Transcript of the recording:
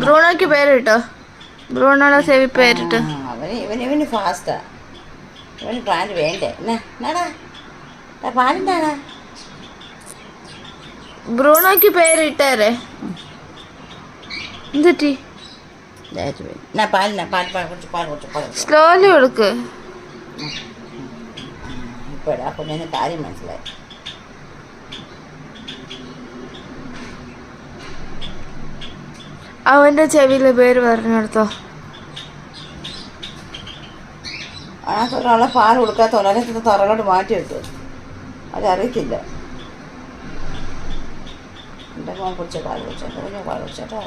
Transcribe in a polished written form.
ബ്രൂണോയ്ക്ക് പേരിട്ടോ. ബ്രൂണോടെ സേവി പേരിട്ടോ. ഇവന് ഫാസ്റ്റാ. ഇവന് പാല് വേണ്ടേ? പാലിന്താടാ? ബ്രൂണോയ്ക്ക് പേരിട്ടേരെ. എന്തിട്ടി? സ്ലോലി കൊടുക്ക്. ഇപ്പോഴാ കുഞ്ഞിന് കാര്യം മനസ്സിലായി. അവന്റെ ചെവിയിലെ പേര് പറഞ്ഞെടുത്തോ. ഒരാളെ പാൽ കൊടുക്കാത്ത ഒരാളെ തറകളോട് മാറ്റി വെക്കും. അതറിയത്തില്ല. എൻ്റെ മോൻ കുടിച്ച പാൽ കുടിച്ചോ, പാൽ കുടിച്ചോട്ടോ.